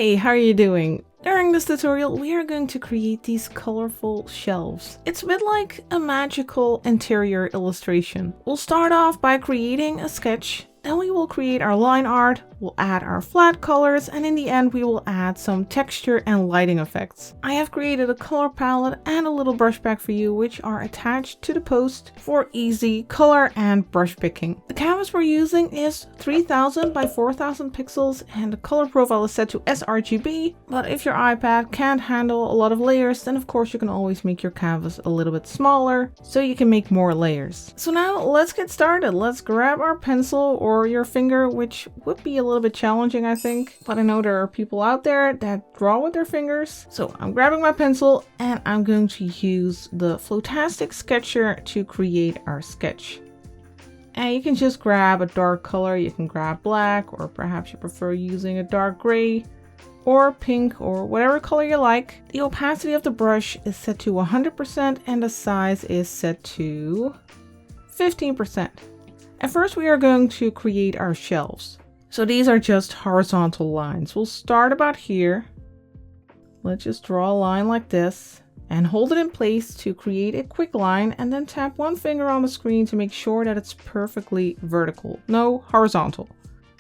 Hey, how are you doing? During this tutorial, we are going to create these colorful shelves. It's a bit like a magical interior illustration. We'll start off by creating a sketch, then we will create our line art, we'll add our flat colors, and in the end we will add some texture and lighting effects. I have created a color palette and a little brush pack for you, which are attached to the post for easy color and brush picking. The canvas we're using is 3000 by 4000 pixels and the color profile is set to sRGB, but if your iPad can't handle a lot of layers, then of course you can always make your canvas a little bit smaller so you can make more layers. So now let's get started. Let's grab our pencil or your finger, which would be a little bit challenging, I think, but I know there are people out there that draw with their fingers. So I'm grabbing my pencil and I'm going to use the Flotastic Sketcher to create our sketch. And you can just grab a dark color, you can grab black, or perhaps you prefer using a dark gray or pink or whatever color you like. The opacity of the brush is set to 100% and the size is set to 15%. At first we are going to create our shelves. So these are just horizontal lines. We'll start about here. Let's just draw a line like this and hold it in place to create a quick line, and then tap one finger on the screen to make sure that it's perfectly vertical, no horizontal.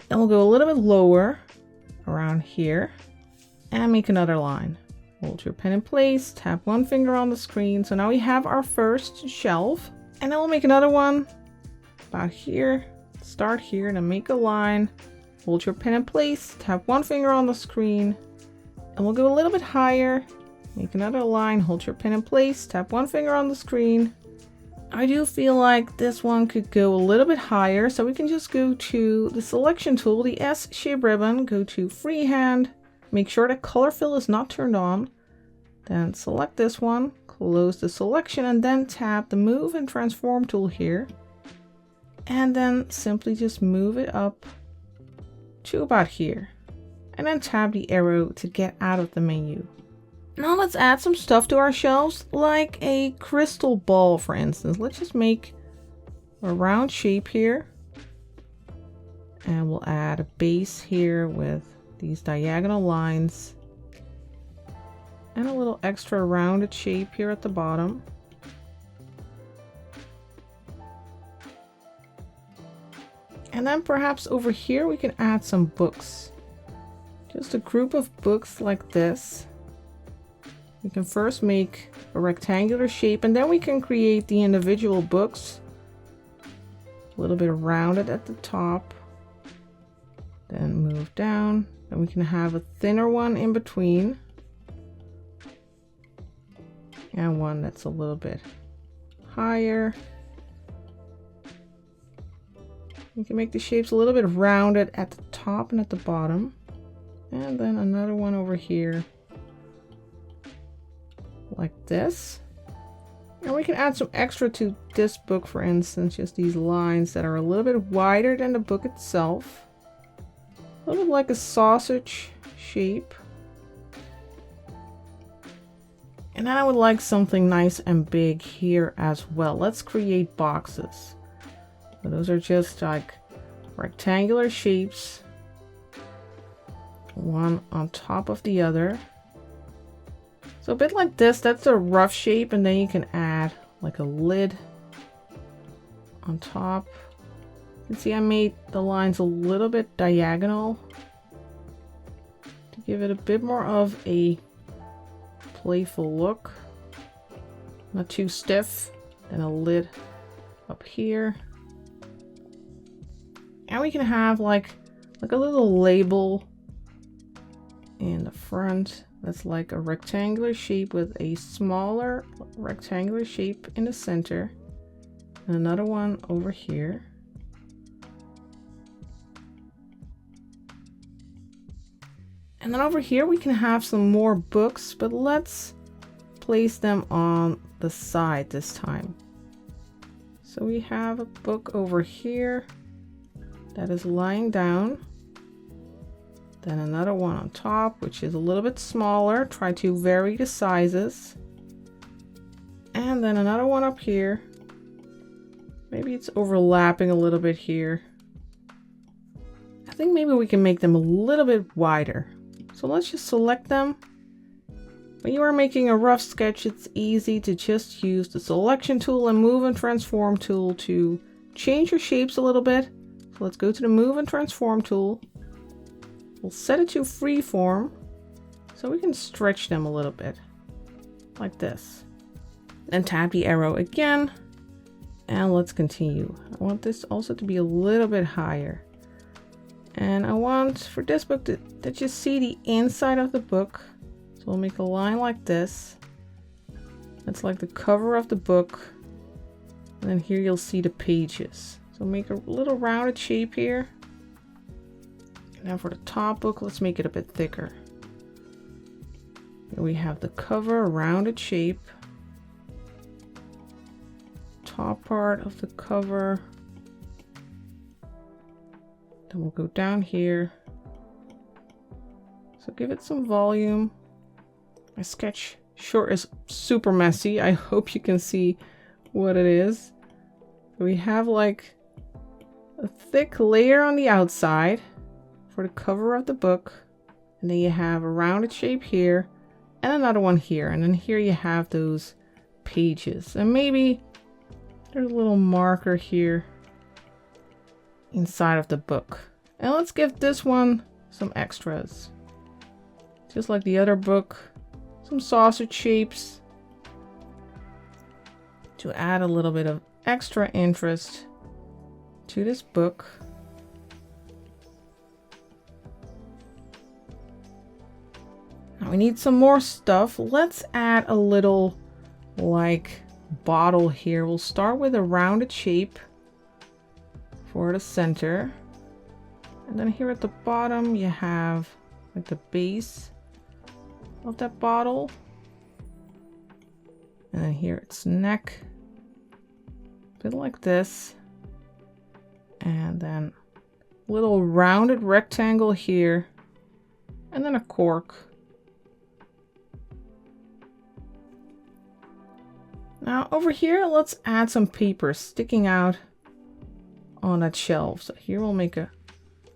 Then we'll go a little bit lower around here and make another line. Hold your pen in place, tap one finger on the screen. So now we have our first shelf, and then we'll make another one about here. Start here and then make a line. Hold your pen in place, tap one finger on the screen, and we'll go a little bit higher. Make another line, hold your pen in place, tap one finger on the screen. I do feel like this one could go a little bit higher, so we can just go to the selection tool, the S shape ribbon, go to freehand, make sure that color fill is not turned on, then select this one, close the selection, and then tap the move and transform tool here, and then simply just move it up to about here, and then tap the arrow to get out of the menu. Now let's add some stuff to our shelves, like a crystal ball, for instance. Let's just make a round shape here. And we'll add a base here with these diagonal lines. And a little extra rounded shape here at the bottom. And then perhaps over here we can add some books. Just a group of books like this. We can first make a rectangular shape and then we can create the individual books. A little bit rounded at the top. Then move down. Then we can have a thinner one in between. And one that's a little bit higher. You can make the shapes a little bit rounded at the top and at the bottom. And then another one over here. Like this. And we can add some extra to this book, for instance, just these lines that are a little bit wider than the book itself. A little bit like a sausage shape. And then I would like something nice and big here as well. Let's create boxes. So those are just like rectangular shapes, one on top of the other. So a bit like this, that's a rough shape, and then you can add like a lid on top. You can see I made the lines a little bit diagonal to give it a bit more of a playful look. Not too stiff. And a lid up here. And we can have like a little label in the front. That's like a rectangular shape with a smaller rectangular shape in the center. And another one over here. And then over here we can have some more books, but let's place them on the side this time. So we have a book over here that is lying down. Then another one on top, which is a little bit smaller. Try to vary the sizes. And then another one up here. Maybe it's overlapping a little bit here. I think maybe we can make them a little bit wider. So let's just select them. When you are making a rough sketch, it's easy to just use the selection tool and move and transform tool to change your shapes a little bit. So let's go to the move and transform tool. We'll set it to freeform so we can stretch them a little bit like this. Then tap the arrow again and let's continue. I want this also to be a little bit higher. And I want for this book that you see the inside of the book. So we'll make a line like this. That's like the cover of the book. And then here you'll see the pages. So make a little rounded shape here. And now for the top book, let's make it a bit thicker. Here we have the cover, a rounded shape. Top part of the cover. Then we'll go down here. So give it some volume. My sketch sure is super messy. I hope you can see what it is. We have like a thick layer on the outside for the cover of the book. And then you have a rounded shape here and another one here. And then here you have those pages. And maybe there's a little marker here inside of the book. And let's give this one some extras. Just like the other book. Some sausage shapes to add a little bit of extra interest to this book. Now we need some more stuff. Let's add a little like bottle here. We'll start with a rounded shape for the center. And then here at the bottom you have like the base of that bottle. And then here its neck. A bit like this. And then a little rounded rectangle here. And then a cork. Now over here, let's add some paper sticking out on that shelf. So here we'll make a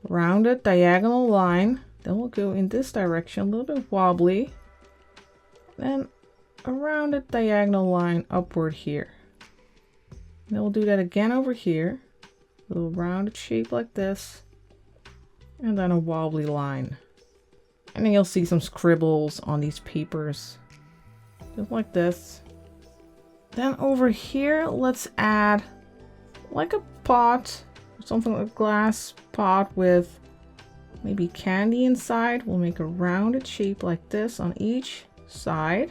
rounded diagonal line. Then we'll go in this direction, a little bit wobbly. Then a rounded diagonal line upward here. Then we'll do that again over here. A little rounded shape like this. And then a wobbly line. And then you'll see some scribbles on these papers. Just like this. Then over here, let's add like a pot. Something like a glass pot with maybe candy inside. We'll make a rounded shape like this on each side.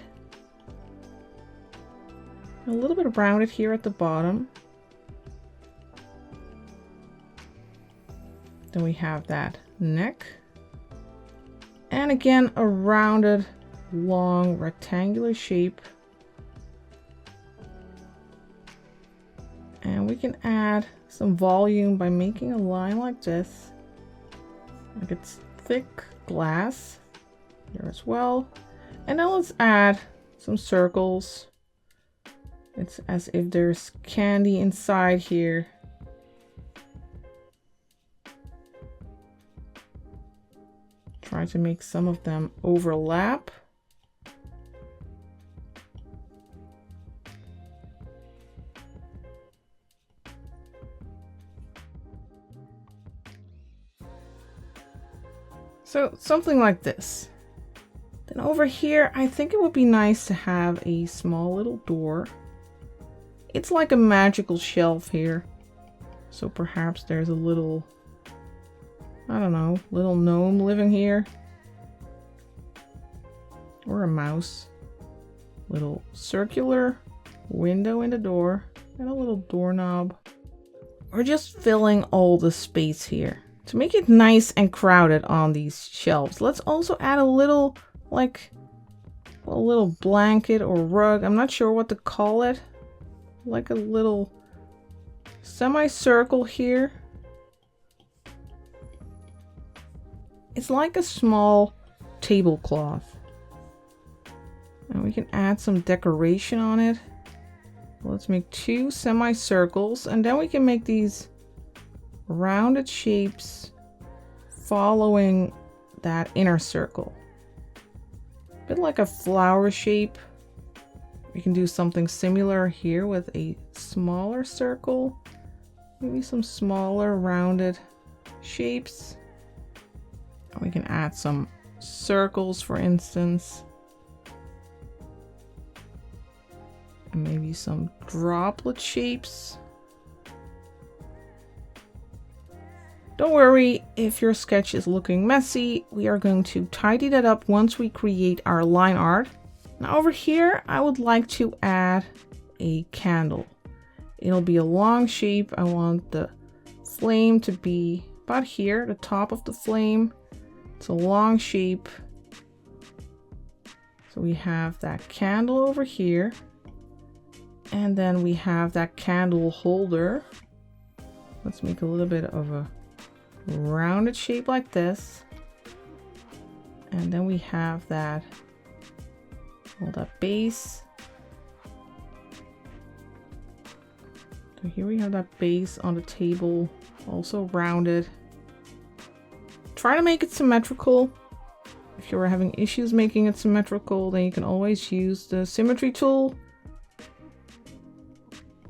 A little bit rounded here at the bottom. Then we have that neck. And again, a rounded, long, rectangular shape. And we can add some volume by making a line like this. Like it's thick glass here as well. And now let's add some circles. It's as if there's candy inside here. Try to make some of them overlap. So something like this. Then over here, I think it would be nice to have a small little door. It's like a magical shelf here. So perhaps there's a little, I don't know, little gnome living here. Or a mouse. Little circular window in the door. And a little doorknob. We're just filling all the space here. To make it nice and crowded on these shelves, let's also add a little, like, a little blanket or rug. I'm not sure what to call it. Like a little semicircle here. It's like a small tablecloth. And we can add some decoration on it. Let's make 2 semicircles, and then we can make these rounded shapes following that inner circle. A bit like a flower shape. We can do something similar here with a smaller circle. Maybe some smaller rounded shapes. We can add some circles, for instance. And maybe some droplet shapes. Don't worry if your sketch is looking messy. We are going to tidy that up once we create our line art. Now over here, I would like to add a candle. It'll be a long shape. I want the flame to be about here, the top of the flame. It's a long shape. So we have that candle over here. And then we have that candle holder. Let's make a little bit of a rounded shape like this. And then we have that, well, that base. So here we have that base on the table, also rounded. Try to make it symmetrical. If you're having issues making it symmetrical, then you can always use the symmetry tool.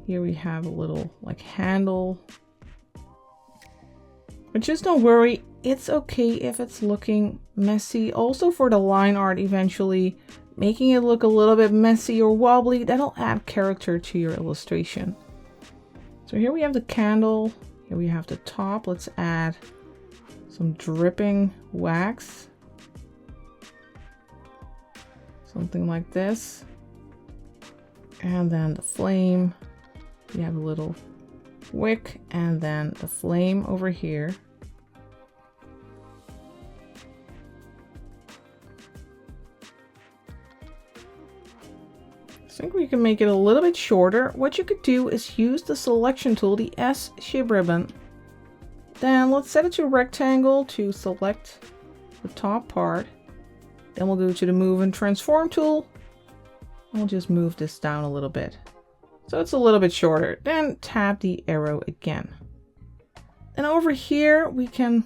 Here we have a little like handle. But just don't worry, it's okay if it's looking messy. Also for the line art eventually, making it look a little bit messy or wobbly, that'll add character to your illustration. So here we have the candle, here we have the top. Let's add some dripping wax. Something like this. And then the flame. We have a little wick and then the flame over here. I think we can make it a little bit shorter. What you could do is use the selection tool, the S shape ribbon. Then let's set it to rectangle to select the top part. Then we'll go to the move and transform tool. We'll just move this down a little bit. So it's a little bit shorter. Then tap the arrow again. And over here we can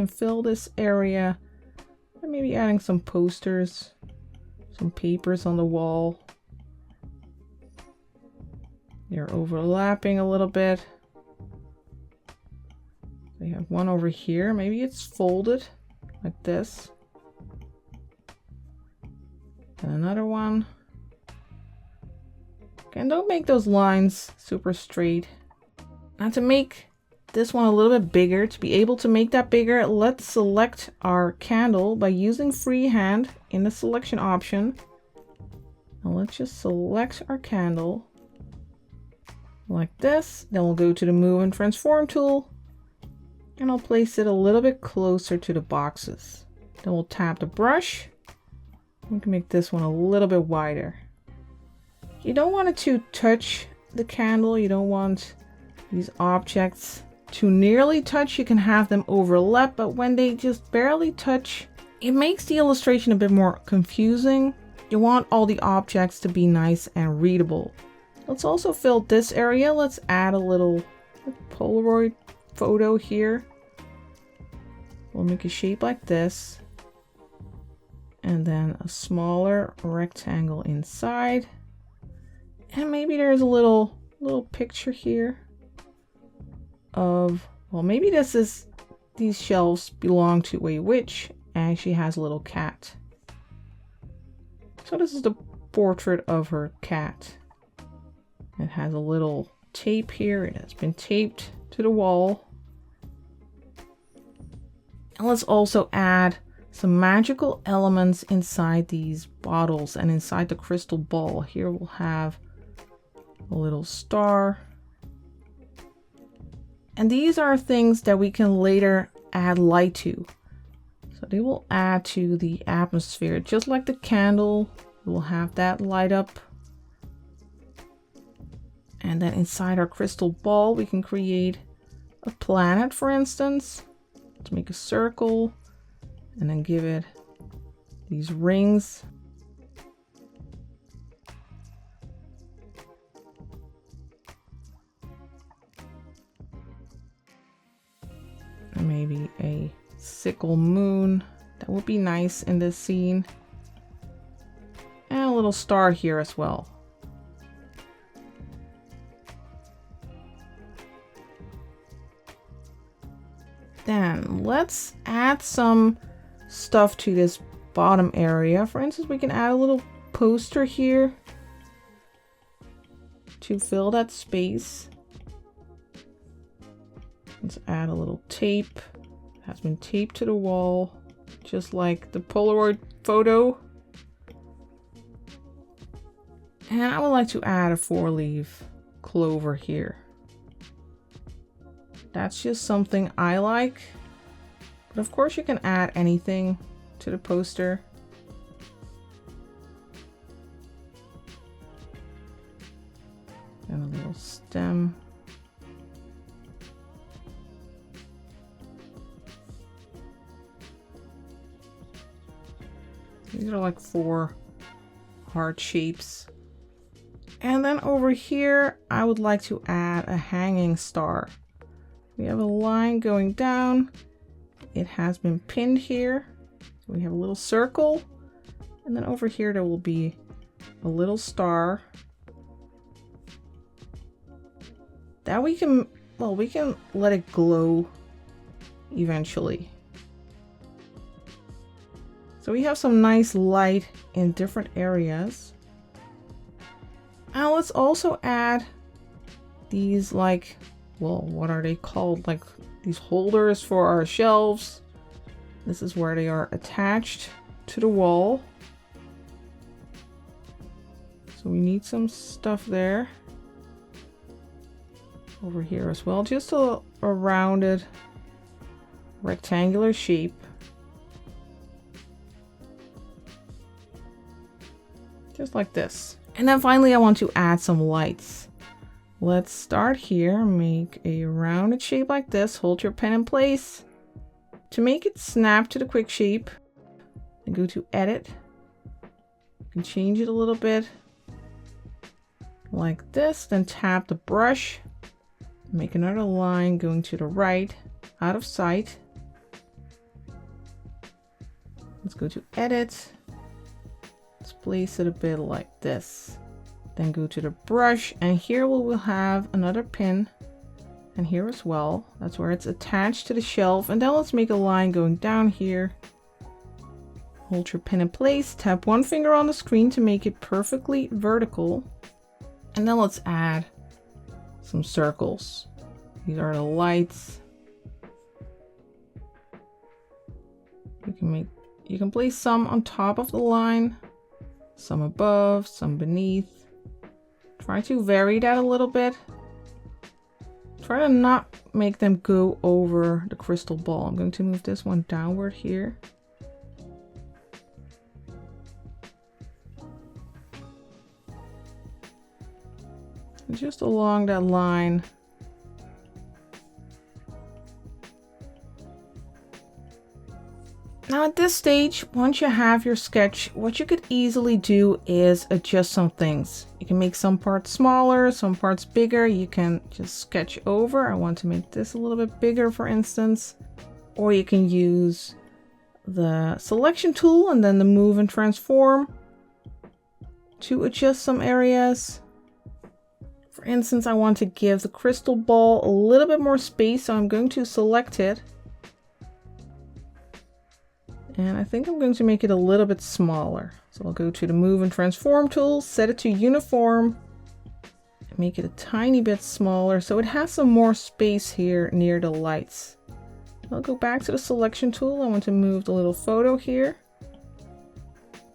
fill this area by maybe adding some posters, some papers on the wall. They're overlapping a little bit. We have one over here. Maybe it's folded like this. And another one. And don't make those lines super straight. Now to make this one a little bit bigger, to be able to make that bigger, let's select our candle by using freehand in the selection option. Now let's just select our candle like this. Then we'll go to the move and transform tool and I'll place it a little bit closer to the boxes. Then we'll tap the brush. We can make this one a little bit wider. You don't want it to touch the candle. You don't want these objects to nearly touch. You can have them overlap, but when they just barely touch, it makes the illustration a bit more confusing. You want all the objects to be nice and readable. Let's also fill this area. Let's add a little Polaroid photo here. We'll make a shape like this. And then a smaller rectangle inside. And maybe there's a little picture here of, well, maybe these shelves belong to a witch and she has a little cat. So this is the portrait of her cat. It has a little tape here. It has been taped to the wall. And let's also add some magical elements inside these bottles and inside the crystal ball. Here we'll have a little star. And these are things that we can later add light to. So they will add to the atmosphere. Just like the candle, we'll have that light up. And then inside our crystal ball, we can create a planet, for instance. Let's make a circle and then give it these rings. Maybe a sickle moon. That would be nice in this scene. little star here as well. Then let's add some stuff to this bottom area. For instance, we can add a little poster here to fill that space. Let's add a little tape. It has been taped to the wall, just like the Polaroid photo. And I would like to add a 4-leaf clover here. That's just something I like. But of course you can add anything to the poster. And a little stem. These are like 4 heart shapes. And then over here, I would like to add a hanging star. We have a line going down. It has been pinned here. We have a little circle. And then over here, there will be a little star. That we can let it glow eventually. So we have some nice light in different areas. Now let's also add these what are they called? Like these holders for our shelves. This is where they are attached to the wall. So we need some stuff there. Over here as well, just a rounded rectangular shape. Just like this. And then finally I want to add some lights. Let's start here, make a rounded shape like this, hold your pen in place. To make it snap to the quick shape, and go to edit. You can change it a little bit like this, then tap the brush, make another line going to the right, out of sight. Let's go to edit. Let's place it a bit like this. Then go to the brush, and here we will have another pin, and here as well. That's where it's attached to the shelf. And then let's make a line going down here. Hold your pin in place, tap one finger on the screen to make it perfectly vertical. And then let's add some circles. These are the lights. You can place some on top of the line, some above, some beneath. Try to vary that a little bit. Try to not make them go over the crystal ball. I'm going to move this one downward here. And just along that line. Now at this stage, once you have your sketch, what you could easily do is adjust some things. You can make some parts smaller, some parts bigger. You can just sketch over. I want to make this a little bit bigger, for instance. Or you can use the selection tool and then the move and transform to adjust some areas. For instance, I want to give the crystal ball a little bit more space, so I'm going to select it. And I think I'm going to make it a little bit smaller. So I'll go to the move and transform tool, set it to uniform, and make it a tiny bit smaller so it has some more space here near the lights. I'll go back to the selection tool. I want to move the little photo here.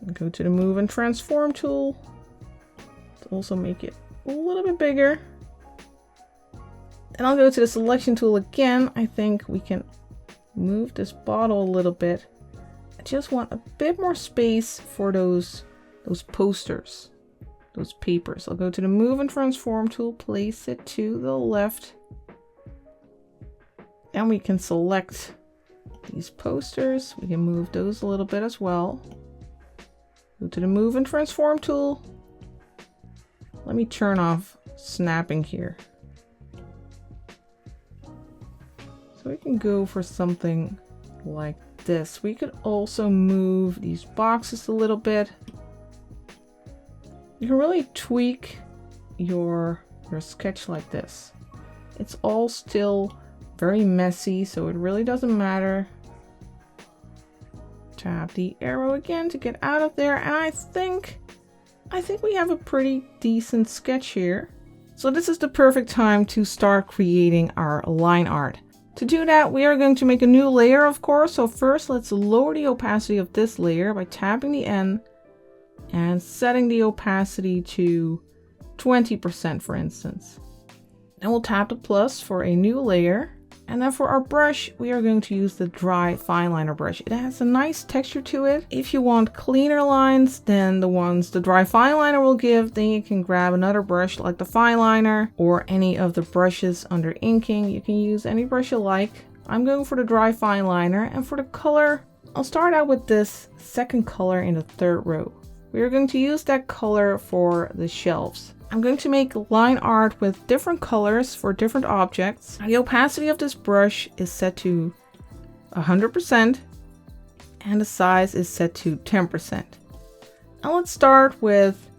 I'll go to the move and transform tool to also make it a little bit bigger. And I'll go to the selection tool again. I think we can move this bottle a little bit. I just want a bit more space for those posters, those papers. I'll go to the move and transform tool, place it to the left. And we can select these posters. We can move those a little bit as well. Go to the move and transform tool. Let me turn off snapping here. So we can go for something like this. We could also move these boxes a little bit. You can really tweak your sketch like this. It's all still very messy, so it really doesn't matter. Tap the arrow again to get out of there, and I think we have a pretty decent sketch here. So this is the perfect time to start creating our line art. To do that, we are going to make a new layer, of course. So first, let's lower the opacity of this layer by tapping the N and setting the opacity to 20%, for instance. Then we'll tap the plus for a new layer. And then for our brush, we are going to use the dry fine liner brush. It has a nice texture to it. If you want cleaner lines than the ones the dry fine liner will give, then you can grab another brush like the fine liner or any of the brushes under inking. You can use any brush you like. I'm going for the dry fine liner, and for the color, I'll start out with this second color in the third row. We are going to use that color for the shelves. I'm going to make line art with different colors for different objects. The opacity of this brush is set to 100% and the size is set to 10%. Now let's start with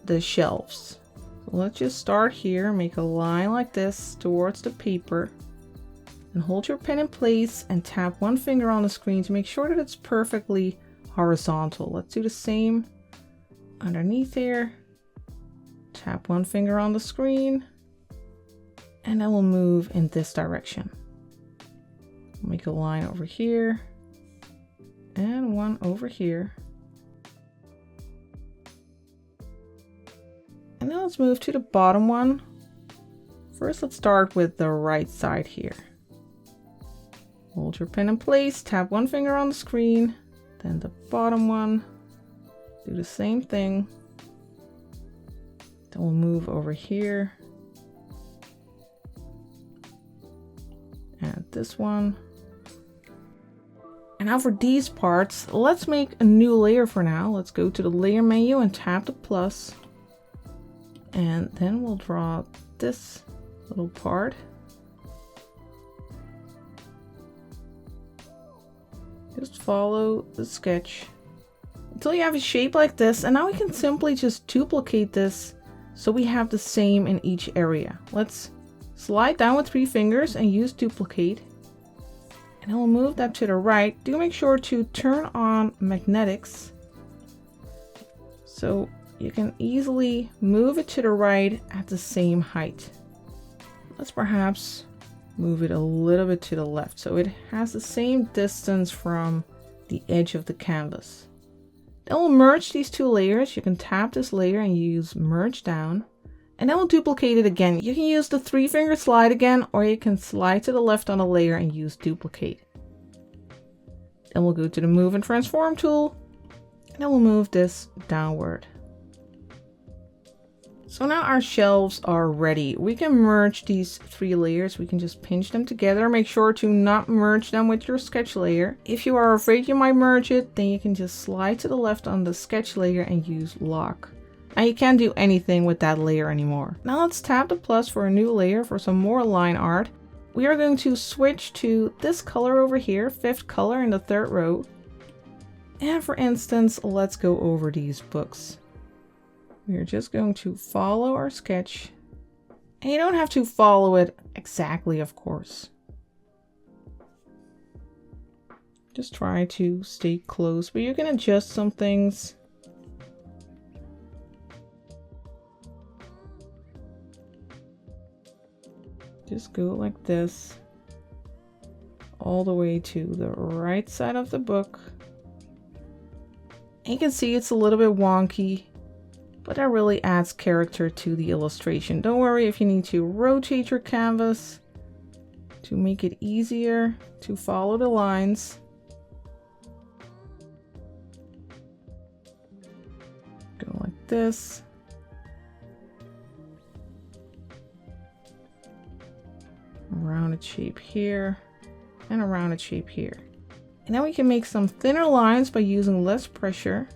the shelves. So let's just start here, make a line like this towards the paper, and hold your pen in place and tap one finger on the screen to make sure that it's perfectly horizontal. Let's do the same underneath here. Tap one finger on the screen, and then we'll move in this direction. Make a line over here and one over here. And now let's move to the bottom one. First, let's start with the right side here. Hold your pen in place, tap one finger on the screen, then the bottom one. Do the same thing. Then we'll move over here. And this one. And now for these parts, let's make a new layer for now. Let's go to the layer menu and tap the plus. And then we'll draw this little part. Just follow the sketch until you have a shape like this. And now we can simply just duplicate this so we have the same in each area. Let's slide down with 3 fingers and use duplicate. And then we'll move that to the right. Do make sure to turn on magnetics so you can easily move it to the right at the same height. Let's perhaps move it a little bit to the left so it has the same distance from the edge of the canvas. Then we'll merge these 2 layers. You can tap this layer and use merge down. And then we'll duplicate it again. You can use the 3-finger slide again, or you can slide to the left on a layer and use duplicate. Then we'll go to the move and transform tool. And then we'll move this downward. So now our shelves are ready. We can merge these 3 layers. We can just pinch them together. Make sure to not merge them with your sketch layer. If you are afraid you might merge it, then you can just slide to the left on the sketch layer and use lock. Now you can't do anything with that layer anymore. Now let's tap the plus for a new layer for some more line art. We are going to switch to this color over here, 5th color in the 3rd row. And for instance, let's go over these books. We're just going to follow our sketch. And you don't have to follow it exactly, of course. Just try to stay close, but you can adjust some things. Just go like this, all the way to the right side of the book. And you can see it's a little bit wonky, but that really adds character to the illustration. Don't worry if you need to rotate your canvas to make it easier to follow the lines. Go like this. A rounded shape here and a rounded shape here. And now we can make some thinner lines by using less pressure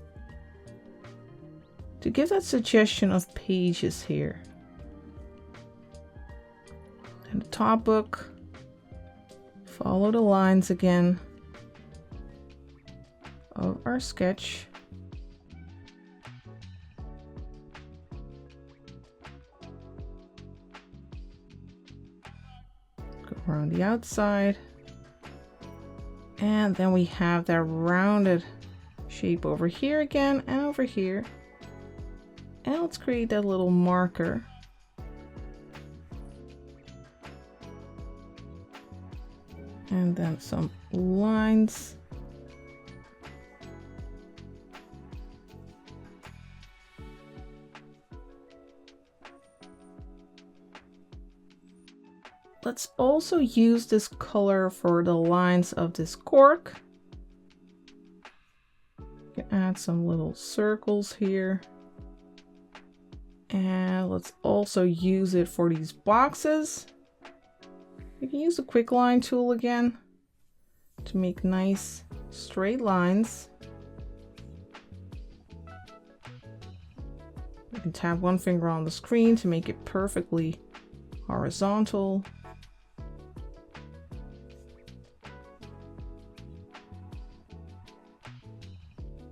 to give that suggestion of pages here. And the top book, follow the lines again of our sketch. around the outside. And then we have that rounded shape over here again and over here. And let's create that little marker. And then some lines. Let's also use this color for the lines of this cork. You can add some little circles here. And let's also use it for these boxes. You can use the quick line tool again to make nice straight lines. You can tap one finger on the screen to make it perfectly horizontal.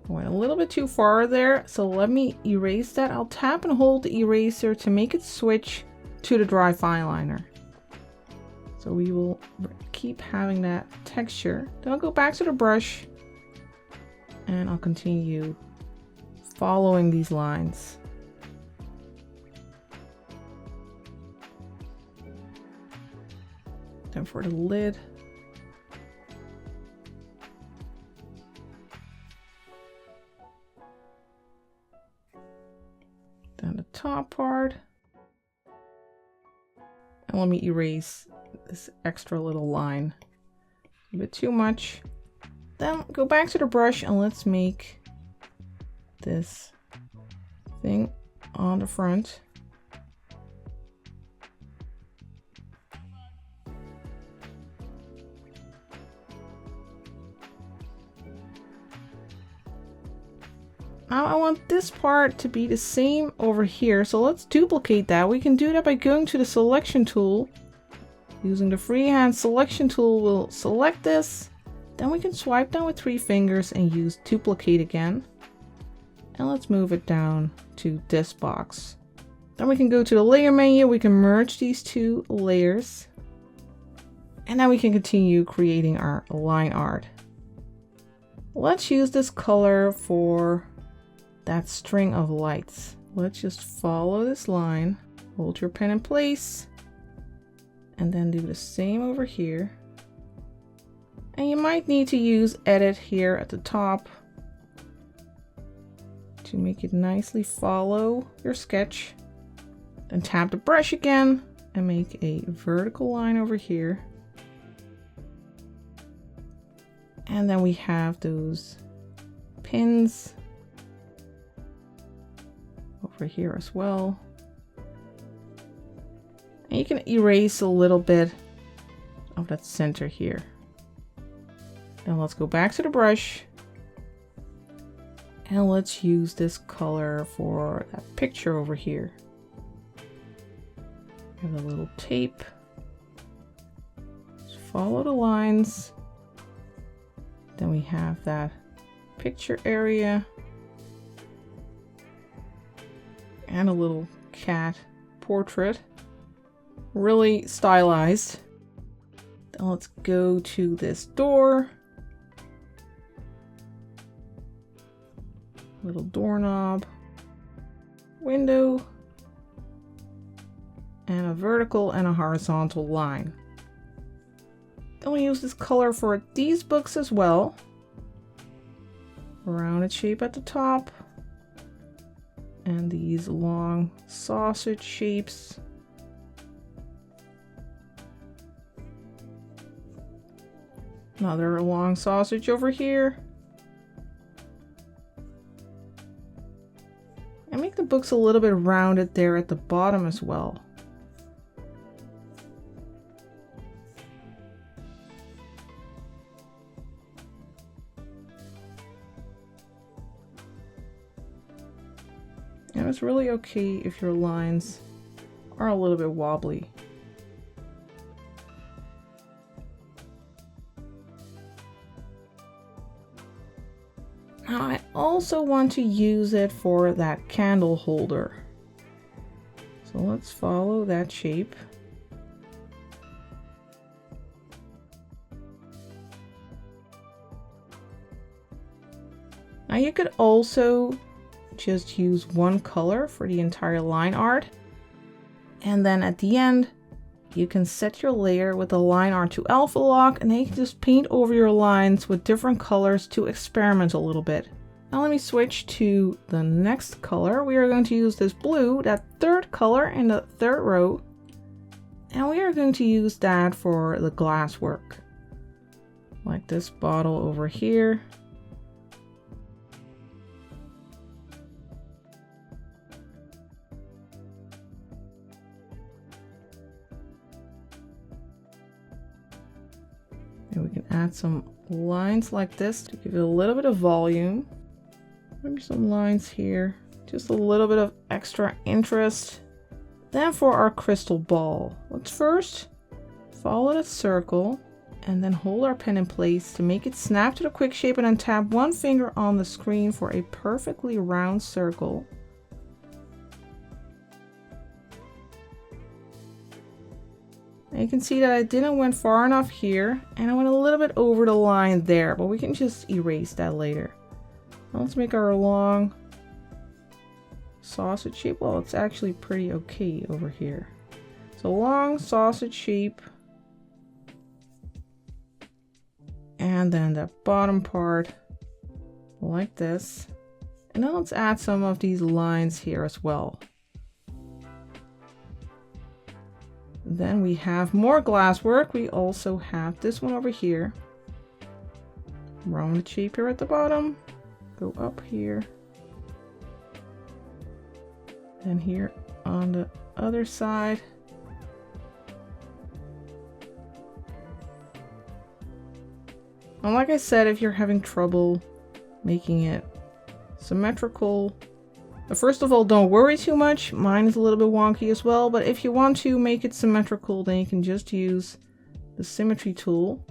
Went a little bit too far there, so let me erase that. I'll tap and hold the eraser to make it switch to the dry fine liner. So we will keep having that texture. Then I'll go back to the brush and I'll continue following these lines. Then for the lid, then the top part, and let me erase this extra little line. A bit too much. Then go back to the brush and let's make this thing on the front. Now I want this part to be the same over here, so let's duplicate that. We can do that by going to the selection tool. Using the freehand selection tool, we'll select this. Then we can swipe down with 3 fingers and use duplicate again. And let's move it down to this box. Then we can go to the layer menu. We can merge these 2 layers. And now we can continue creating our line art. Let's use this color for that string of lights. Let's just follow this line, hold your pen in place, and then do the same over here. And you might need to use edit here at the top to make it nicely follow your sketch. Then tap the brush again and make a vertical line over here. And then we have those pins over here as well. And you can erase a little bit of that center here. Then let's go back to the brush and let's use this color for that picture over here. Have a little tape. Just follow the lines. Then we have that picture area and a little cat portrait. Really stylized. Then let's go to this door. Little doorknob, window, and a vertical and a horizontal line. Then we use this color for these books as well. Rounded shape at the top. And these long sausage shapes. Another long sausage over here. And make the books a little bit rounded there at the bottom as well. And it's really okay if your lines are a little bit wobbly. Now I also want to use it for that candle holder. So let's follow that shape. Now you could also just use one color for the entire line art. And then at the end, you can set your layer with the line art to alpha lock, and then you can just paint over your lines with different colors to experiment a little bit. Now let me switch to the next color. We are going to use this blue, that third color in the third row. And we are going to use that for the glass work. Like this bottle over here. And we can add some lines like this to give it a little bit of volume. Maybe some lines here, just a little bit of extra interest. Then for our crystal ball, let's first follow the circle and then hold our pen in place to make it snap to the quick shape, and then tap one finger on the screen for a perfectly round circle. And you can see that I didn't went far enough here, and I went a little bit over the line there, but we can just erase that later. Now let's make our long sausage shape. Well, it's actually pretty okay over here. So long sausage shape. And then the bottom part like this. And then let's add some of these lines here as well. Then we have more glass work. We also have this one over here. Round shape here at the bottom. Go up here. Then here on the other side. And like I said, if you're having trouble making it symmetrical, first of all, don't worry too much. Mine is a little bit wonky as well, but if you want to make it symmetrical, then you can just use the symmetry tool.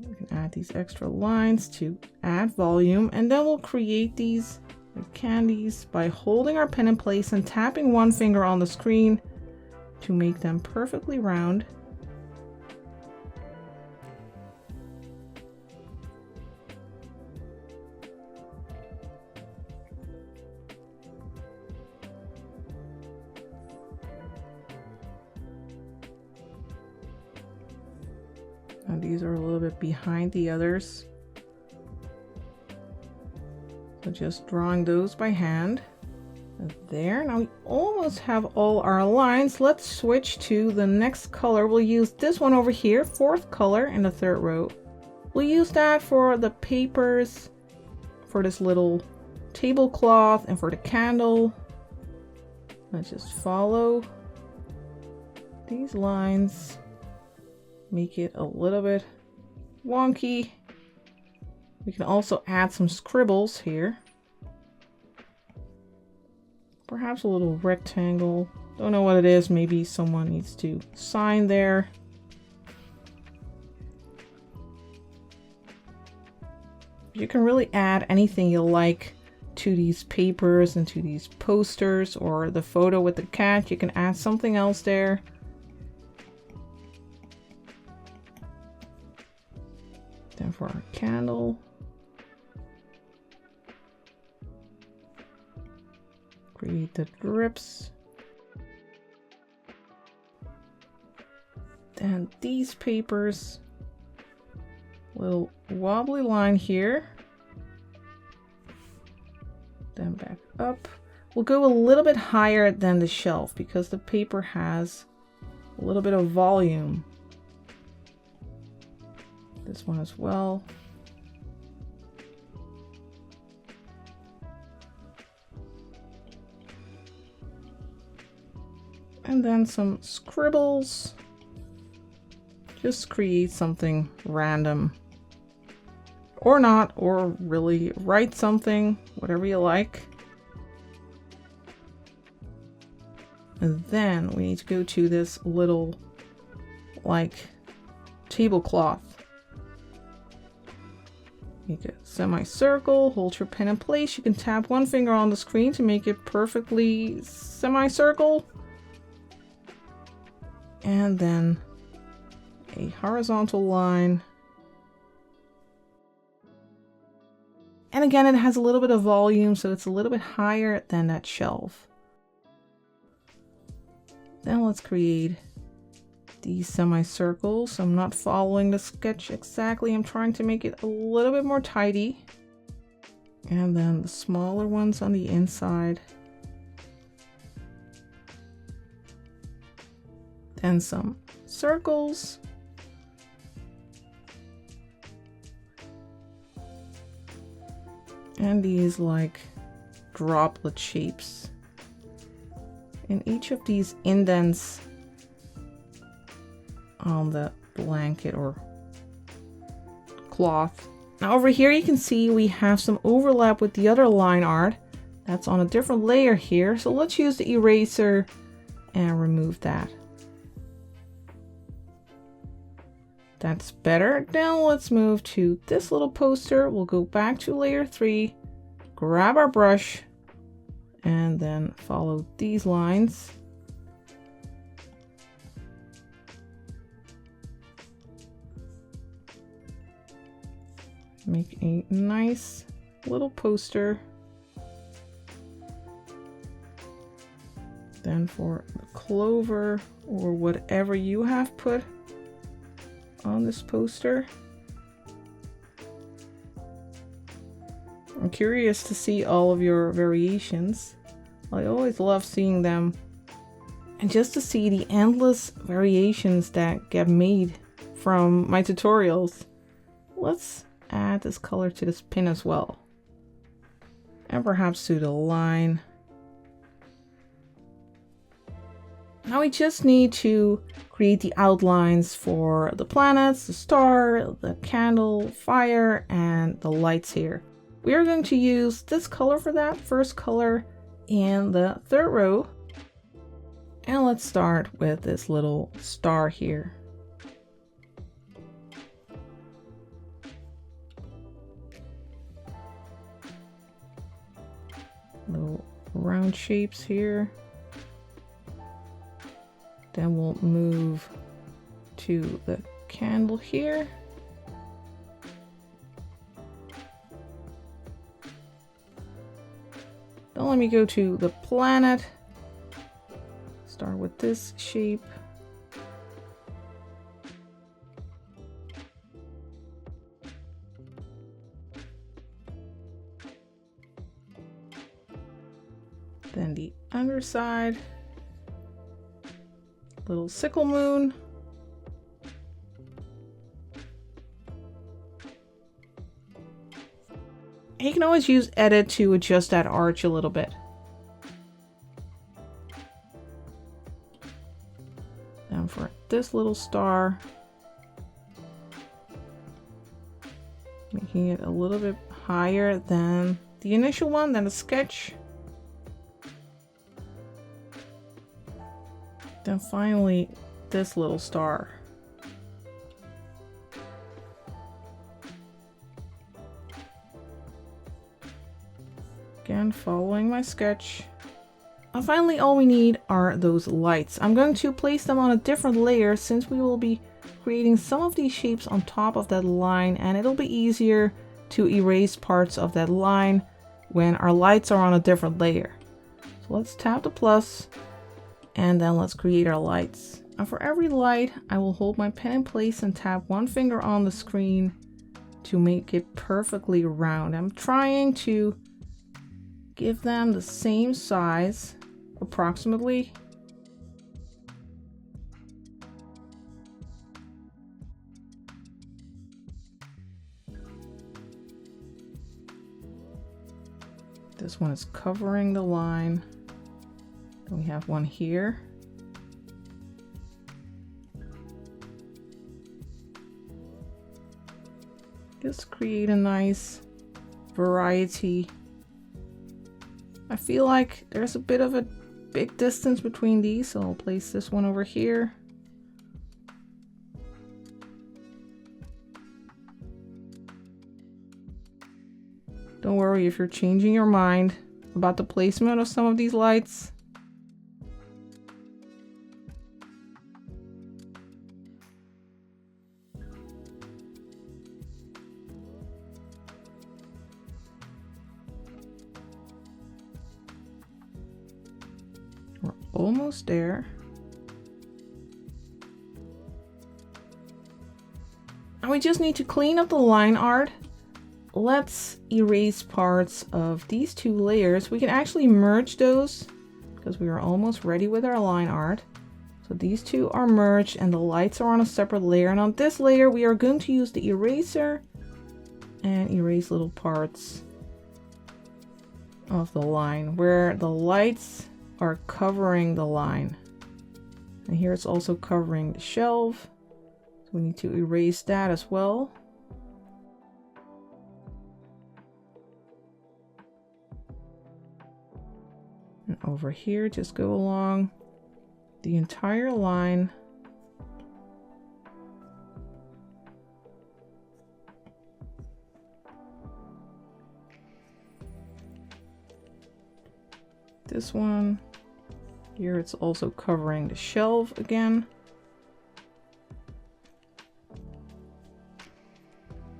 We can add these extra lines to add volume, and then we'll create these candies by holding our pen in place and tapping one finger on the screen to make them perfectly round. Now these are a little bit behind the others. So just drawing those by hand. There, now we almost have all our lines. Let's switch to the next color. We'll use this one over here, fourth color in the third row. We'll use that for the papers, for this little tablecloth, and for the candle. Let's just follow these lines. Make it a little bit wonky. We can also add some scribbles here. Perhaps a little rectangle. Don't know what it is. Maybe someone needs to sign there. You can really add anything you like to these papers and to these posters, or the photo with the cat. You can add something else there. Then for our candle, create the drips. Then these papers, little wobbly line here. Then back up. We'll go a little bit higher than the shelf because the paper has a little bit of volume. This one as well. And then some scribbles. Just create something random. Or not, or really write something, whatever you like. And then we need to go to this little, like, tablecloth. Make a semicircle, hold your pen in place. You can tap one finger on the screen to make it perfectly semicircle. And then a horizontal line. And again, it has a little bit of volume, so it's a little bit higher than that shelf. Then let's create these semicircles. I'm not following the sketch exactly. I'm trying to make it a little bit more tidy. And then the smaller ones on the inside. Then some circles. And these like droplet shapes. And each of these indents on the blanket or cloth. Now over here you can see we have some overlap with the other line art. That's on a different layer here. So let's use the eraser and remove that. That's better. Now let's move to this little poster. We'll go back to layer 3, grab our brush, and then follow these lines. Make a nice little poster. Then for the clover or whatever you have put on this poster. I'm curious to see all of your variations. I always love seeing them. And just to see the endless variations that get made from my tutorials. Let's add this color to this pin as well. And perhaps to the line. Now we just need to create the outlines for the planets, the star, the candle, fire, and the lights here. We are going to use this color for that, first color in the third row. And let's start with this little star here. Little round shapes here. Then we'll move to the candle here. Then let me go to the planet. Start with this shape. Then the underside. Little sickle moon. And you can always use edit to adjust that arch a little bit. Now for this little star, making it a little bit higher than the initial one, than the sketch. Then finally, this little star. Again, following my sketch. And finally, all we need are those lights. I'm going to place them on a different layer since we will be creating some of these shapes on top of that line, and it'll be easier to erase parts of that line when our lights are on a different layer. So let's tap the plus. And then let's create our lights. And for every light, I will hold my pen in place and tap one finger on the screen to make it perfectly round. I'm trying to give them the same size, approximately. This one is covering the line. We have one here. Just create a nice variety. I feel like there's a bit of a big distance between these, so I'll place this one over here. Don't worry if you're changing your mind about the placement of some of these lights. almost there. And we just need to clean up the line art. Let's erase parts of these two layers. We can actually merge those because we are almost ready with our line art. So these two are merged and the lights are on a separate layer. And on this layer, we are going to use the eraser and erase little parts of the line where the lights are covering the line. And here it's also covering the shelf. So we need to erase that as well. And over here, just go along the entire line. This one here, it's also covering the shelf again.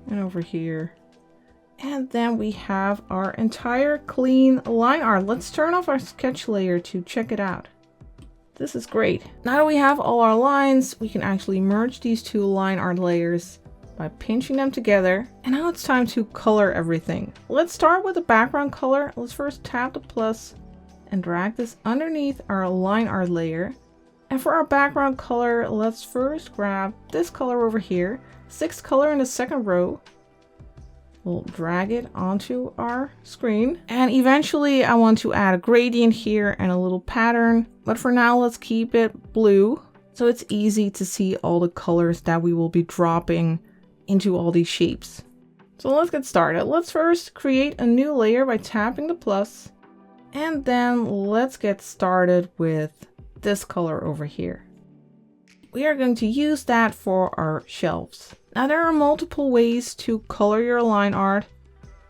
And over here. And then we have our entire clean line art. Let's turn off our sketch layer to check it out. This is great. Now that we have all our lines, we can actually merge these two line art layers by pinching them together. And now it's time to color everything. Let's start with the background color. Let's first tap the plus and drag this underneath our line art layer. And for our background color, let's first grab this color over here, 6th color in the second row. We'll drag it onto our screen. And eventually I want to add a gradient here and a little pattern. But for now, let's keep it blue so it's easy to see all the colors that we will be dropping into all these shapes. So let's get started. Let's first create a new layer by tapping the plus. And then let's get started with this color over here. We are going to use that for our shelves. Now there are multiple ways to color your line art.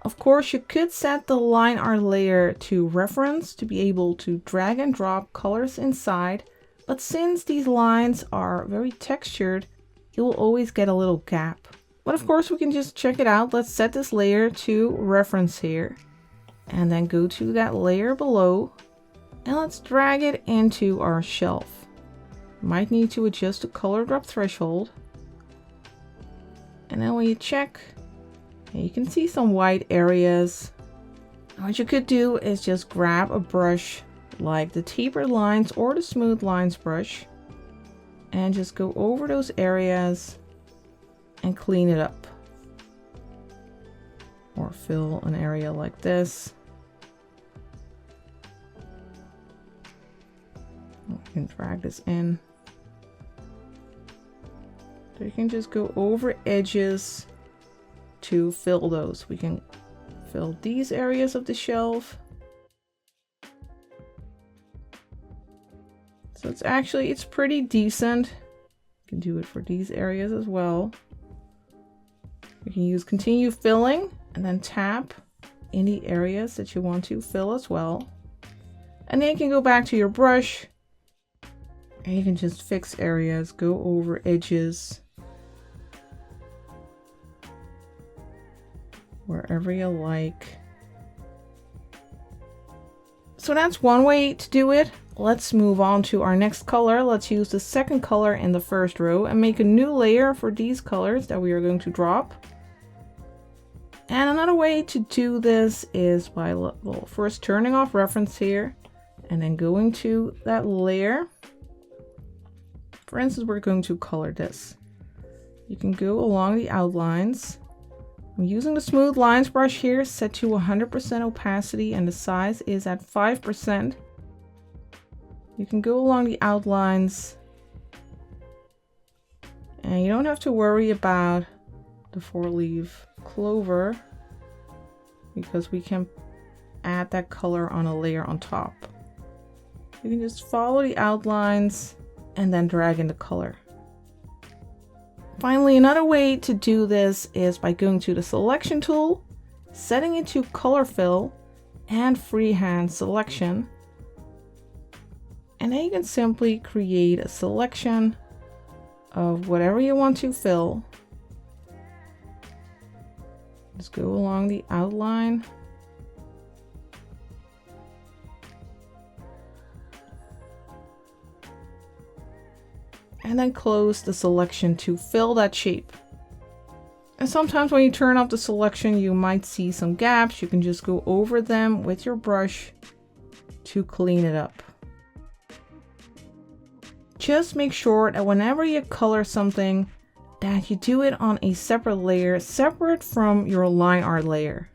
Of course, you could set the line art layer to reference to be able to drag and drop colors inside. But since these lines are very textured, you will always get a little gap. But of course, we can just check it out. Let's set this layer to reference here. And then go to that layer below. And let's drag it into our shelf. Might need to adjust the color drop threshold. And then when you check, you can see some white areas. What you could do is just grab a brush like the tapered lines or the smooth lines brush and just go over those areas and clean it up. Or fill an area like this. You can drag this in. So you can just go over edges to fill those. We can fill these areas of the shelf. So it's pretty decent. You can do it for these areas as well. You can use continue filling and then tap in the areas that you want to fill as well. And then you can go back to your brush and you can just fix areas, go over edges. Wherever you like. So that's one way to do it. Let's move on to our next color. Let's use the second color in the first row and make a new layer for these colors that we are going to drop. And another way to do this is by first turning off reference here and then going to that layer. For instance, we're going to color this. You can go along the outlines. I'm using the smooth lines brush here, set to 100% opacity, and the size is at 5%. You can go along the outlines and you don't have to worry about the 4-leaf clover because we can add that color on a layer on top. You can just follow the outlines and then drag in the color. Finally, another way to do this is by going to the selection tool, setting it to color fill and freehand selection. And then you can simply create a selection of whatever you want to fill. Just go along the outline. and then close the selection to fill that shape. And sometimes when you turn off the selection, you might see some gaps. You can just go over them with your brush to clean it up. Just make sure that whenever you color something, that you do it on a separate layer, separate from your line art layer.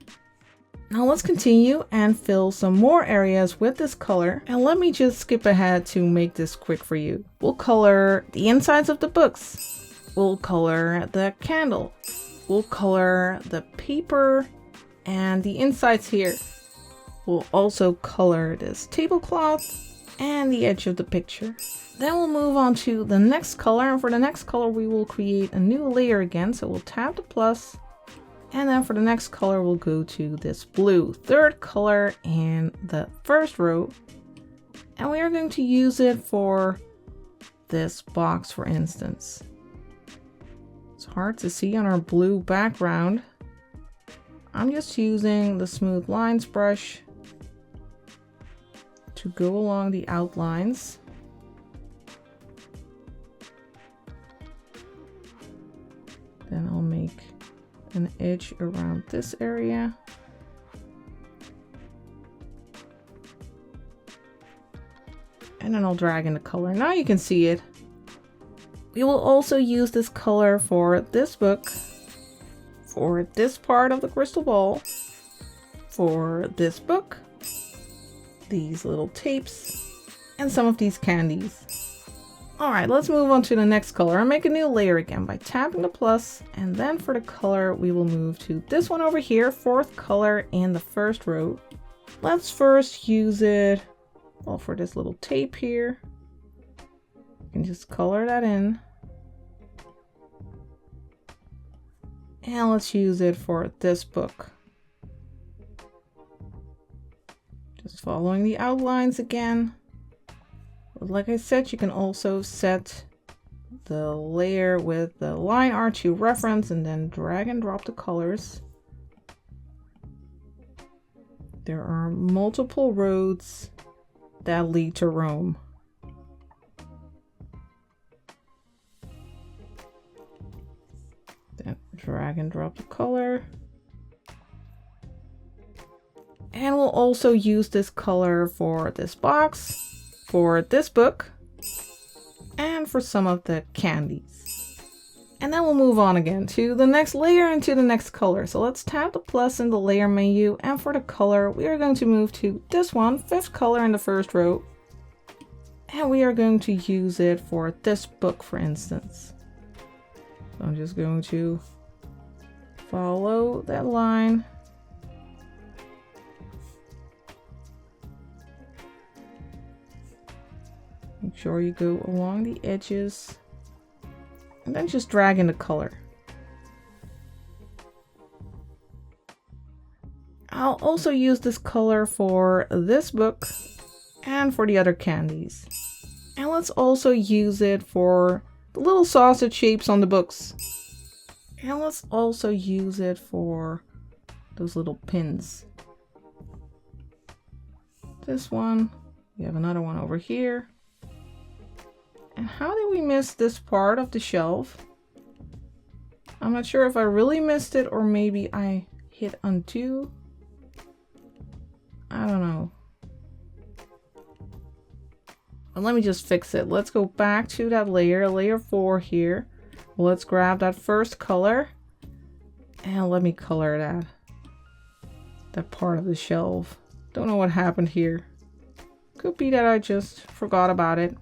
Now let's continue and fill some more areas with this color. And let me just skip ahead to make this quick for you. We'll color the insides of the books. We'll color the candle. We'll color the paper and the insides here. We'll also color this tablecloth and the edge of the picture. Then we'll move on to the next color, and for the next color we will create a new layer again. So we'll tap the plus, and then for the next color we'll go to this blue, third color in the first row, and we are going to use it for this box, for instance. It's hard to see on our blue background. I'm just using the smooth lines brush to go along the outlines. Then I'll make an edge around this area. And then I'll drag in the color. Now you can see it. We will also use this color for this book, for this part of the crystal ball, for this book, these little tapes, and some of these candies. Alright, let's move on to the next color and make a new layer again by tapping the plus, and then for the color we will move to this one over here, fourth color in the first row. Let's first use it, well, for this little tape here. You can just color that in. And let's use it for this book. Just following the outlines again. But like I said, you can also set the layer with the line art you reference and then drag and drop the colors. There are multiple roads that lead to Rome. Then drag and drop the color. And we'll also use this color for this box, for this book, and for some of the candies. And then we'll move on again to the next layer and to the next color. So let's tap the plus in the layer menu, and for the color we are going to move to this one, fifth color in the first row, and we are going to use it for this book, for instance. So I'm just going to follow that line. Make sure you go along the edges and then just drag in the color. I'll also use this color for this book and for the other candies. And let's also use it for the little sausage shapes on the books. And let's also use it for those little pins. This one, we have another one over here. And how did we miss this part of the shelf? I'm not sure if I really missed it or maybe I hit undo. I don't know. But let me just fix it. Let's go back to that layer, layer 4 here. Let's grab that first color and let me color that part of the shelf. Don't know what happened here. Could be that I just forgot about it.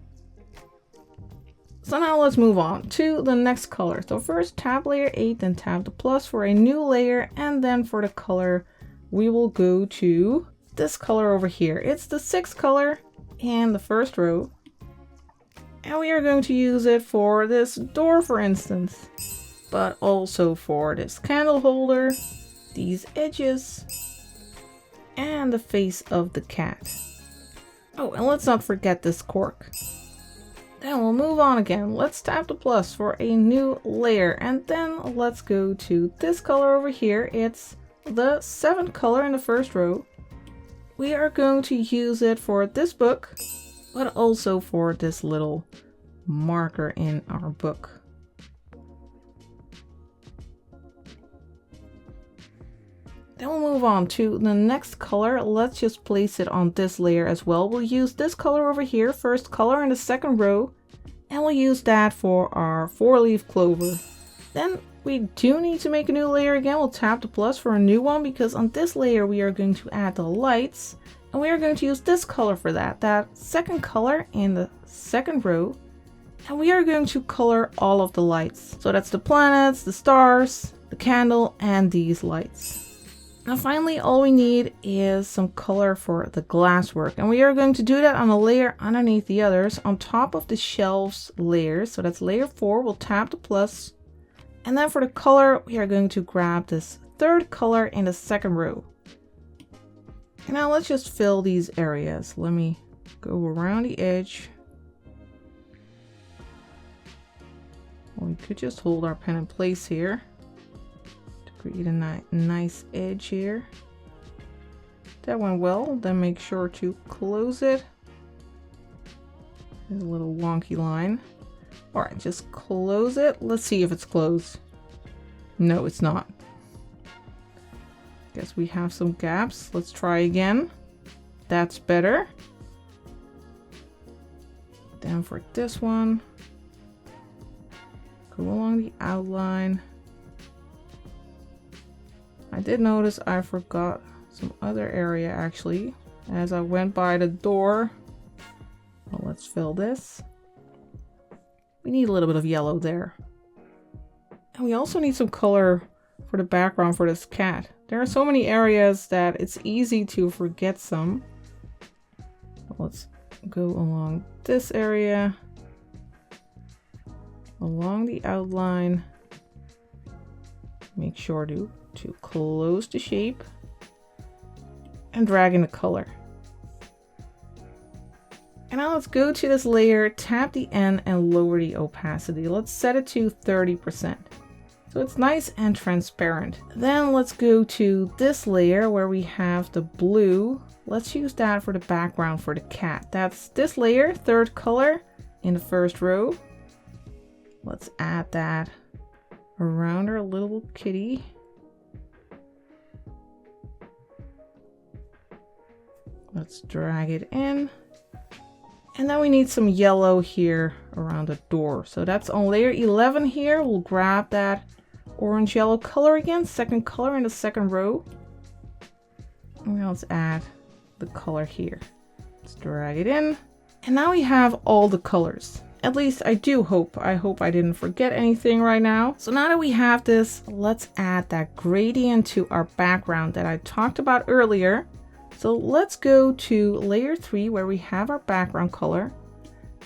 So now let's move on to the next color. So first tap layer 8, then tap the plus for a new layer, and then for the color we will go to this color over here. It's the 6th color in the first row, and we are going to use it for this door, for instance, but also for this candle holder, these edges, and the face of the cat. Oh, and let's not forget this cork. Then we'll move on again. Let's tap the plus for a new layer, and then let's go to this color over here. It's the 7th color in the first row. We are going to use it for this book, but also for this little marker in our book. Then we'll move on to the next color. Let's just place it on this layer as well. We'll use this color over here, first color in the second row, and we'll use that for our 4-leaf clover. Then we do need to make a new layer again. We'll tap the plus for a new one because on this layer we are going to add the lights, and we are going to use this color for that second color in the second row, and we are going to color all of the lights. So that's the planets, the stars, the candle, and these lights. Now finally, all we need is some color for the glasswork, and we are going to do that on a layer underneath the others on top of the shelves layer. So that's layer 4. We'll tap the plus, and then for the color we are going to grab this third color in the second row. And now let's just fill these areas. Let me go around the edge. Or we could just hold our pen in place here. Create a nice edge here. That went well. Then make sure to close it. There's a little wonky line. All right, just close it. Let's see if it's closed. No, it's not. Guess we have some gaps. Let's try again. That's better. Then for this one, go along the outline. I did notice I forgot some other area actually as I went by the door. Well, let's fill this. We need a little bit of yellow there. And we also need some color for the background for this cat. There are so many areas that it's easy to forget some. Let's go along this area, along the outline. Make sure to close the shape and drag in the color. And now let's go to this layer, tap the N and lower the opacity. Let's set it to 30%. So it's nice and transparent. Then let's go to this layer where we have the blue. Let's use that for the background for the cat. That's this layer, third color in the first row. Let's add that around our little kitty. Let's drag it in. And then we need some yellow here around the door. So that's on layer 11 here. We'll grab that orange yellow color again, second color in the second row. And now let's add the color here. Let's drag it in. And now we have all the colors. At least I do hope. I hope I didn't forget anything right now. So now that we have this, let's add that gradient to our background that I talked about earlier. So let's go to layer 3 where we have our background color.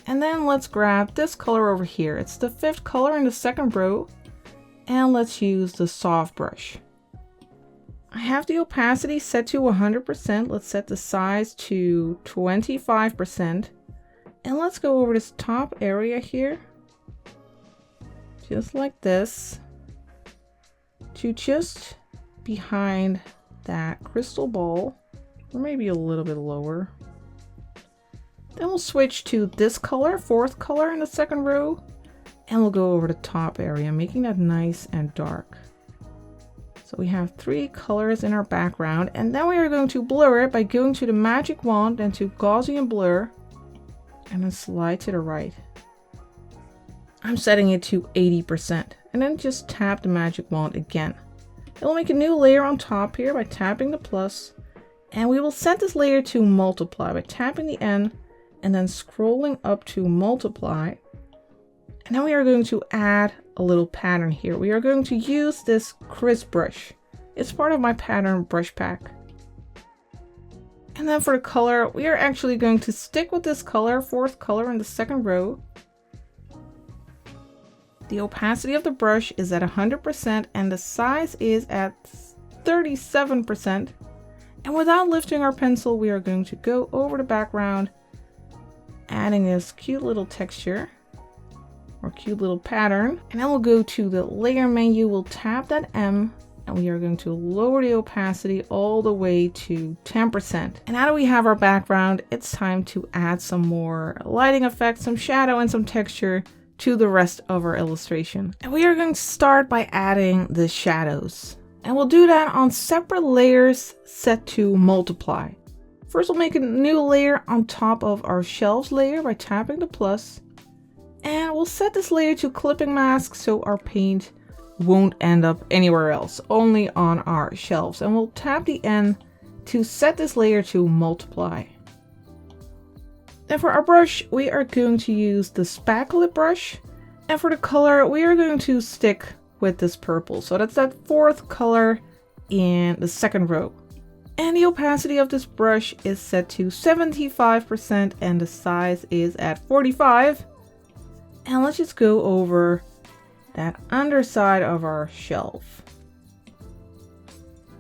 And then let's grab this color over here. It's the 5th color in the second row. And let's use the soft brush. I have the opacity set to 100%. Let's set the size to 25%. And let's go over this top area here. Just like this. To just behind that crystal ball. Or maybe a little bit lower. Then we'll switch to this color, 4th color in the second row. And we'll go over the top area, making that nice and dark. So we have 3 colors in our background. And then we are going to blur it by going to the magic wand and to Gaussian blur. And then slide to the right. I'm setting it to 80%. And then just tap the magic wand again. It'll make a new layer on top here by tapping the plus. And we will set this layer to multiply by tapping the N and then scrolling up to multiply. And then we are going to add a little pattern here. We are going to use this crisp brush. It's part of my pattern brush pack. And then for the color, we are actually going to stick with this color, 4th color in the second row. The opacity of the brush is at 100% and the size is at 37%. And without lifting our pencil, we are going to go over the background, adding this cute little texture or cute little pattern. And then we'll go to the layer menu. We'll tap that M and we are going to lower the opacity all the way to 10%. And now that we have our background, it's time to add some more lighting effects, some shadow and some texture to the rest of our illustration. And we are going to start by adding the shadows. And we'll do that on separate layers set to multiply. First, we'll make a new layer on top of our shelves layer by tapping the plus. And we'll set this layer to clipping mask so our paint won't end up anywhere else, only on our shelves. And we'll tap the N to set this layer to multiply. Then for our brush, we are going to use the spackle brush. And for the color, we are going to stick with this purple. So that's that fourth color in the second row. And the opacity of this brush is set to 75% and the size is at 45. And let's just go over that underside of our shelf.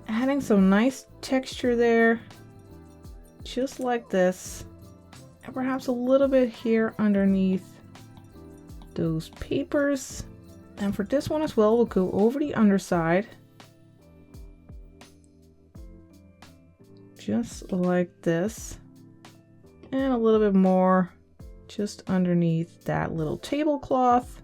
Adding some nice texture there, just like this. And perhaps a little bit here underneath those papers. And for this one as well, we'll go over the underside. Just like this. And a little bit more just underneath that little tablecloth.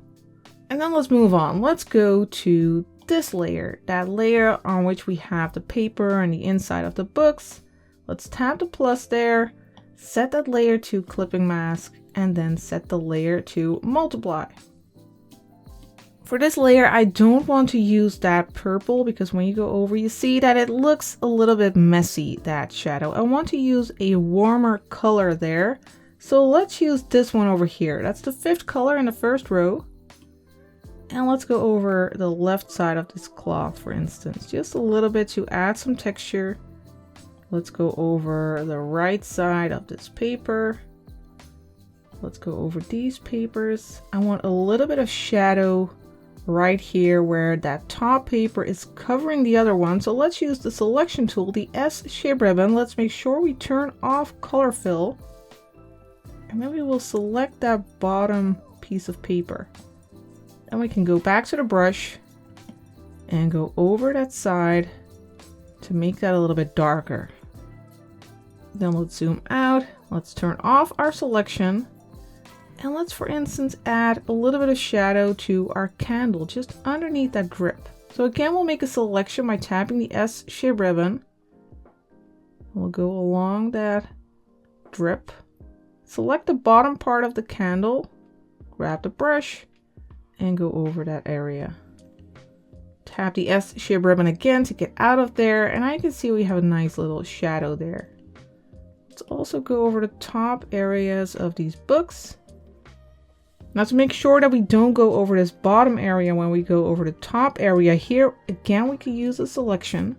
And then let's move on. Let's go to this layer, that layer on which we have the paper and the inside of the books. Let's tap the plus there, set that layer to clipping mask, and then set the layer to multiply. For this layer, I don't want to use that purple because when you go over, you see that it looks a little bit messy, that shadow. I want to use a warmer color there. So let's use this one over here. That's the fifth color in the first row. And let's go over the left side of this cloth, for instance, just a little bit to add some texture. Let's go over the right side of this paper. Let's go over these papers. I want a little bit of shadow right here where that top paper is covering the other one. So let's use the selection tool, the S shape ribbon. Let's make sure we turn off color fill. And then we will select that bottom piece of paper. Then we can go back to the brush and go over that side to make that a little bit darker. Then let's zoom out. Let's turn off our selection. And let's, for instance, add a little bit of shadow to our candle just underneath that grip. So again, we'll make a selection by tapping the S shape ribbon. We'll go along that drip. Select the bottom part of the candle, grab the brush, and go over that area. Tap the S shape ribbon again to get out of there, and I can see we have a nice little shadow there. Let's also go over the top areas of these books. Now to make sure that we don't go over this bottom area when we go over the top area here, again we can use a selection.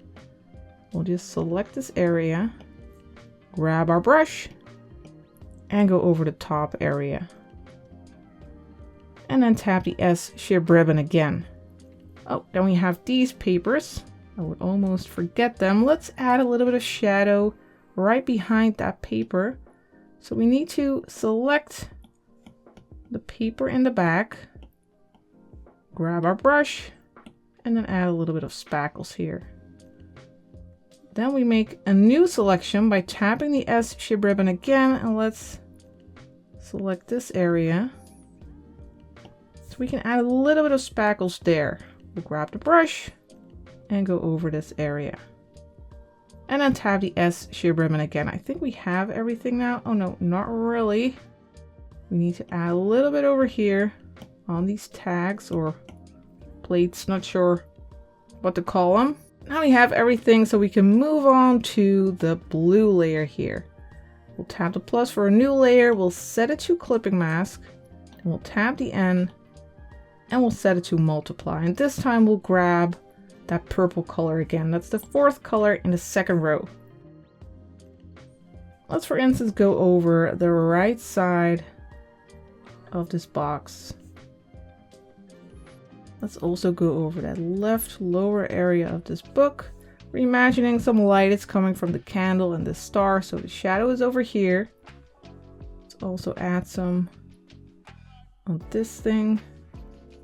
We'll just select this area, grab our brush, and go over the top area. And then tap the S shape ribbon again. Oh, then we have these papers. I would almost forget them. Let's add a little bit of shadow right behind that paper. So we need to select the paper in the back, grab our brush, and then add a little bit of spackles here. Then we make a new selection by tapping the S shape ribbon again, and let's select this area. So we can add a little bit of spackles there. We'll grab the brush and go over this area. And then tap the S shape ribbon again. I think we have everything now. Oh no, not really. We need to add a little bit over here on these tags or plates, not sure what to call them. Now we have everything, so we can move on to the blue layer here. We'll tap the plus for a new layer. We'll set it to clipping mask. And we'll tap the N and we'll set it to multiply. And this time we'll grab that purple color again. That's the fourth color in the second row. Let's, for instance, go over the right side of this box. Let's also go over that left lower area of this book. We're imagining some light is coming from the candle and the star, so the shadow is over here. Let's also add some on this thing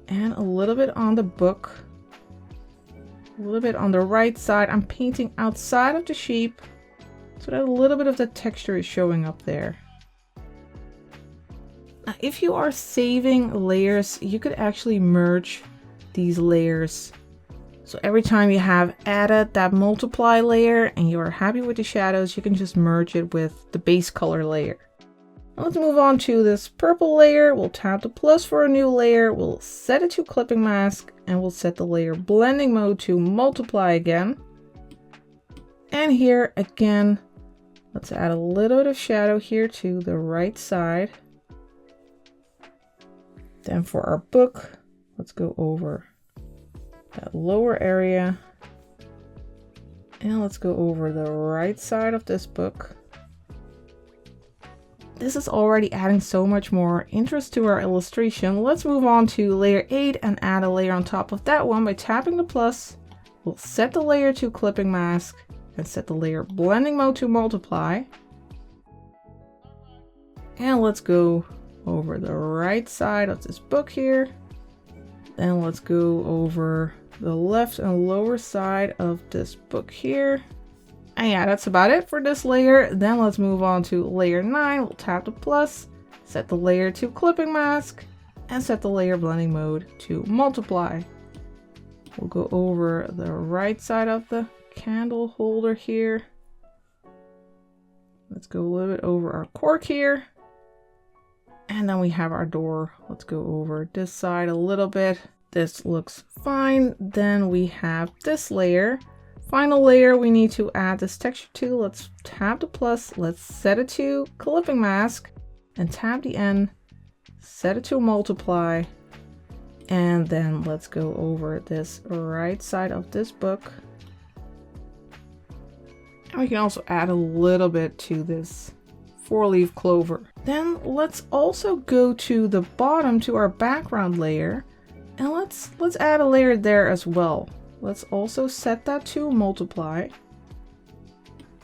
and a little bit on the book A little bit on the right side. I'm painting outside of the shape so that a little bit of the texture is showing up there. Now, if you are saving layers, you could actually merge these layers. So every time you have added that multiply layer and you are happy with the shadows, you can just merge it with the base color layer. Now let's move on to this purple layer. We'll tap the plus for a new layer. We'll set it to clipping mask and we'll set the layer blending mode to multiply again. And here again, let's add a little bit of shadow here to the right side. Then for our book, let's go over that lower area. And let's go over the right side of this book. This is already adding so much more interest to our illustration. Let's move on to layer 8 and add a layer on top of that one by tapping the plus. We'll set the layer to clipping mask and set the layer blending mode to multiply. And let's go over the right side of this book here. Then let's go over the left and lower side of this book here. And yeah, that's about it for this layer. Then let's move on to layer 9. We'll tap the plus, set the layer to clipping mask, and set the layer blending mode to multiply. We'll go over the right side of the candle holder here. Let's go a little bit over our cork here. And then we have our door. Let's go over this side a little bit. This looks fine. Then we have this layer. Final layer we need to add this texture to. Let's tap the plus. Let's set it to clipping mask and tap the N. Set it to multiply. And then let's go over this right side of this book. And we can also add a little bit to this 4-leaf clover. Then let's also go to the bottom to our background layer. And let's add a layer there as well. Let's also set that to multiply.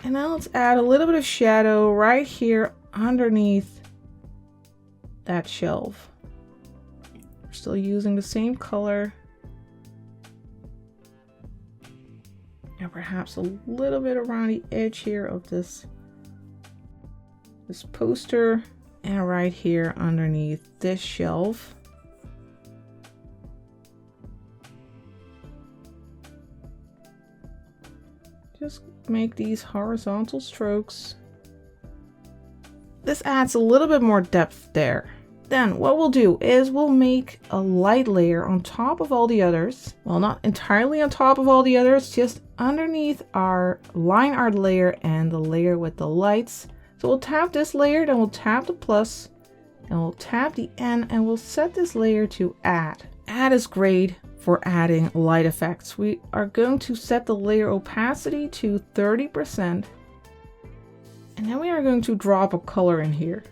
And now let's add a little bit of shadow right here underneath that shelf. We're still using the same color. And perhaps a little bit around the edge here of this poster. And right here underneath this shelf. Just make these horizontal strokes. This adds a little bit more depth there. Then what we'll do is we'll make a light layer on top of all the others. Well, not entirely on top of all the others, just underneath our line art layer and the layer with the lights. So we'll tap this layer, then we'll tap the plus, and we'll tap the N, and we'll set this layer to add. Add is great for adding light effects. We are going to set the layer opacity to 30%. And then we are going to drop a color in here.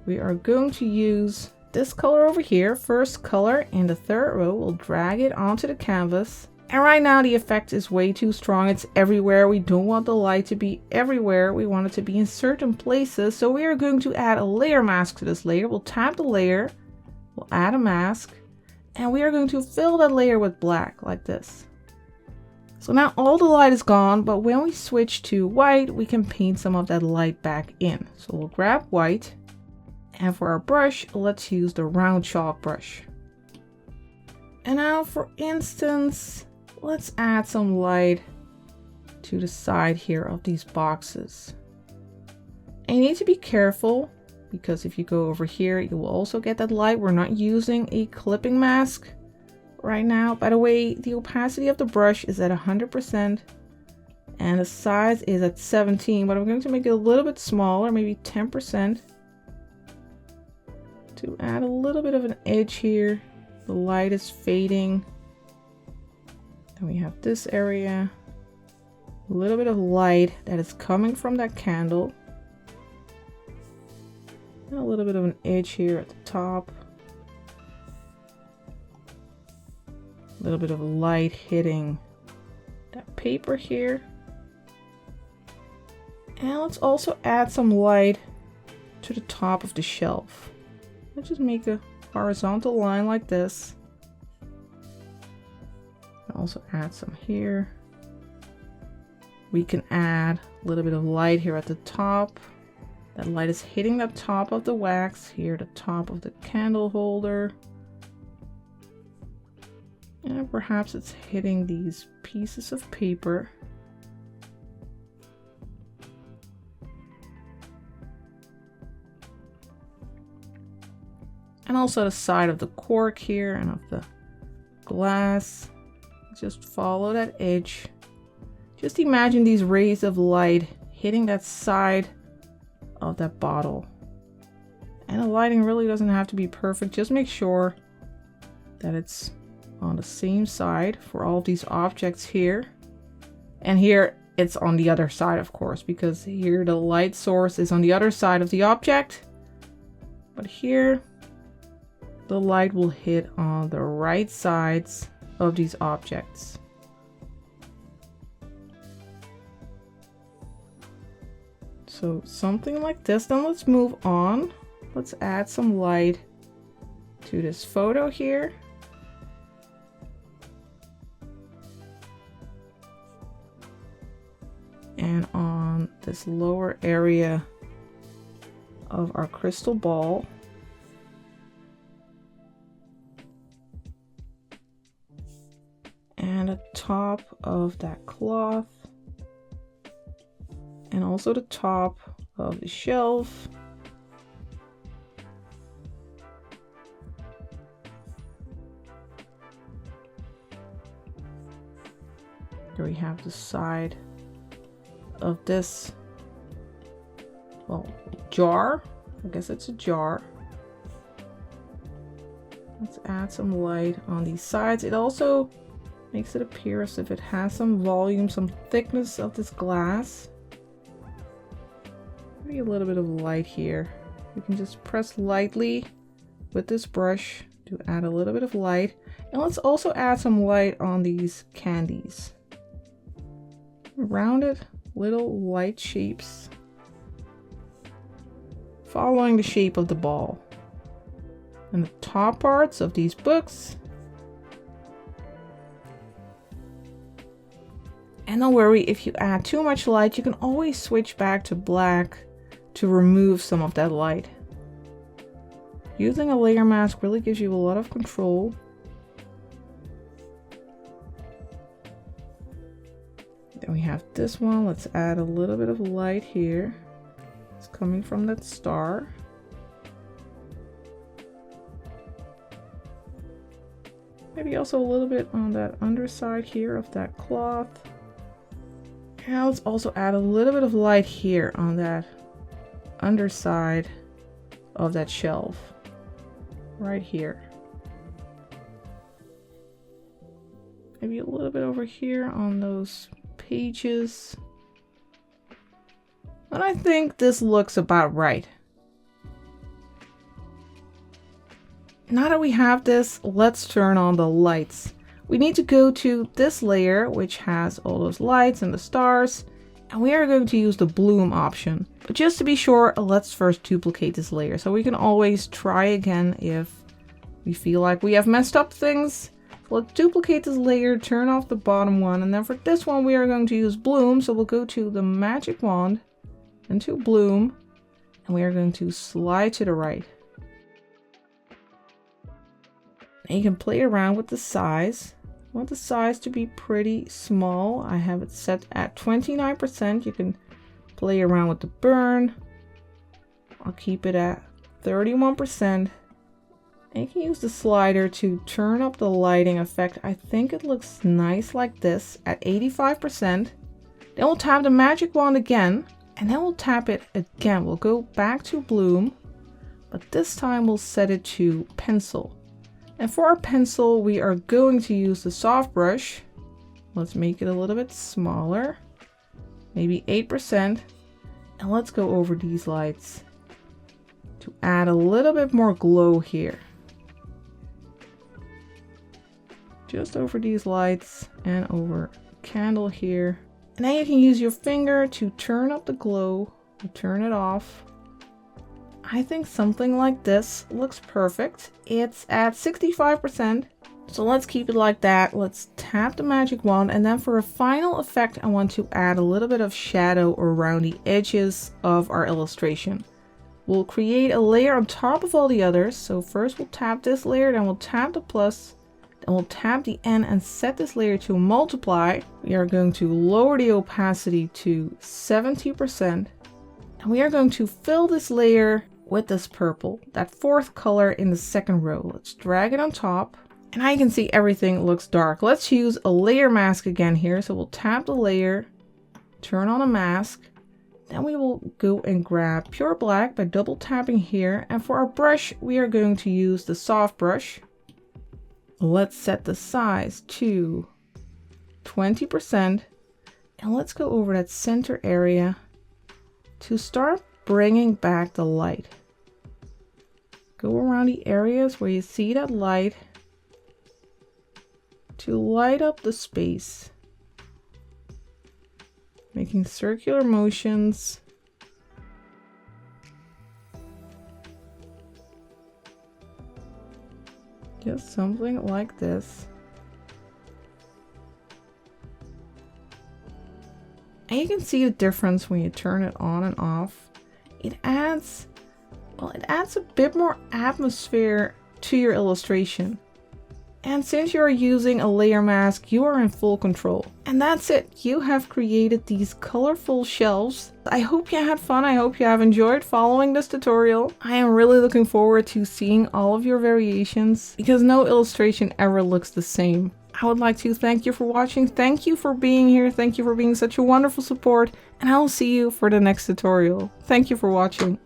We are going to use this color over here, first color in the third row. We'll drag it onto the canvas. And right now the effect is way too strong. It's everywhere. We don't want the light to be everywhere. We want it to be in certain places. So we are going to add a layer mask to this layer. We'll tap the layer. We'll add a mask. And we are going to fill that layer with black like this. So now all the light is gone, but when we switch to white, we can paint some of that light back in. So we'll grab white. And for our brush, let's use the round chalk brush. And now for instance, let's add some light to the side here of these boxes. And you need to be careful because if you go over here, you will also get that light. We're not using a clipping mask right now. By the way, the opacity of the brush is at 100% and the size is at 17, but I'm going to make it a little bit smaller, maybe 10%. To add a little bit of an edge here. The light is fading. And we have this area. A little bit of light that is coming from that candle. And a little bit of an edge here at the top. A little bit of light hitting that paper here. And let's also add some light to the top of the shelf. Let's just make a horizontal line like this. Also add some here. We can add a little bit of light here at the top. That light is hitting the top of the wax, here the top of the candle holder. And perhaps it's hitting these pieces of paper. And also the side of the cork here and of the glass. Just follow that edge. Just imagine these rays of light hitting that side of that bottle. And the lighting really doesn't have to be perfect. Just make sure that it's on the same side for all of these objects here. And here it's on the other side, of course, because here the light source is on the other side of the object. But here the light will hit on the right sides of these objects. So something like this. Then let's move on. Let's add some light to this photo here. And on this lower area of our crystal ball. And the top of that cloth. And also the top of the shelf. Here we have the side of this, well, jar. I guess it's a jar. Let's add some light on these sides. It also makes it appear as if it has some volume, some thickness of this glass. Maybe a little bit of light here. You can just press lightly with this brush to add a little bit of light. And let's also add some light on these candies. Rounded little light shapes following the shape of the ball. And the top parts of these books. And don't worry, if you add too much light, you can always switch back to black to remove some of that light. Using a layer mask really gives you a lot of control. Then we have this one. Let's add a little bit of light here. It's coming from that star. Maybe also a little bit on that underside here of that cloth. And let's also add a little bit of light here on that underside of that shelf. Right here. Maybe a little bit over here on those pages. And I think this looks about right. Now that we have this, let's turn on the lights. We need to go to this layer, which has all those lights and the stars, and we are going to use the bloom option. But just to be sure, let's first duplicate this layer, so we can always try again if we feel like we have messed up things. So let's duplicate this layer, turn off the bottom one, and then for this one we are going to use bloom. So we'll go to the magic wand, into bloom, and we are going to slide to the right. And you can play around with the size. I want the size to be pretty small. I have it set at 29%. You can play around with the burn. I'll keep it at 31%. And you can use the slider to turn up the lighting effect. I think it looks nice like this at 85%. Then we'll tap the magic wand again. And then we'll tap it again. We'll go back to bloom. But this time we'll set it to pencil. And for our pencil, we are going to use the soft brush. Let's make it a little bit smaller, maybe 8%. And let's go over these lights to add a little bit more glow here. Just over these lights and over candle here. And then you can use your finger to turn up the glow, or turn it off. I think something like this looks perfect. It's at 65%. So let's keep it like that. Let's tap the magic wand, and then for a final effect, I want to add a little bit of shadow around the edges of our illustration. We'll create a layer on top of all the others. So first we'll tap this layer, then we'll tap the plus, then we'll tap the N and set this layer to multiply. We are going to lower the opacity to 70%. And we are going to fill this layer with this purple, that fourth color in the second row. Let's drag it on top. And now you can see everything looks dark. Let's use a layer mask again here. So we'll tap the layer, turn on a mask. Then we will go and grab pure black by double tapping here. And for our brush, we are going to use the soft brush. Let's set the size to 20%. And let's go over that center area to start bringing back the light. Go around the areas where you see that light to light up the space, making circular motions. Just something like this. And you can see the difference when you turn it on and off. It adds a bit more atmosphere to your illustration. And since you are using a layer mask, you are in full control. And that's it. You have created these colorful shelves. I hope you had fun. I hope you have enjoyed following this tutorial. I am really looking forward to seeing all of your variations because no illustration ever looks the same. I would like to thank you for watching. Thank you for being here. Thank you for being such a wonderful support. And I will see you for the next tutorial. Thank you for watching.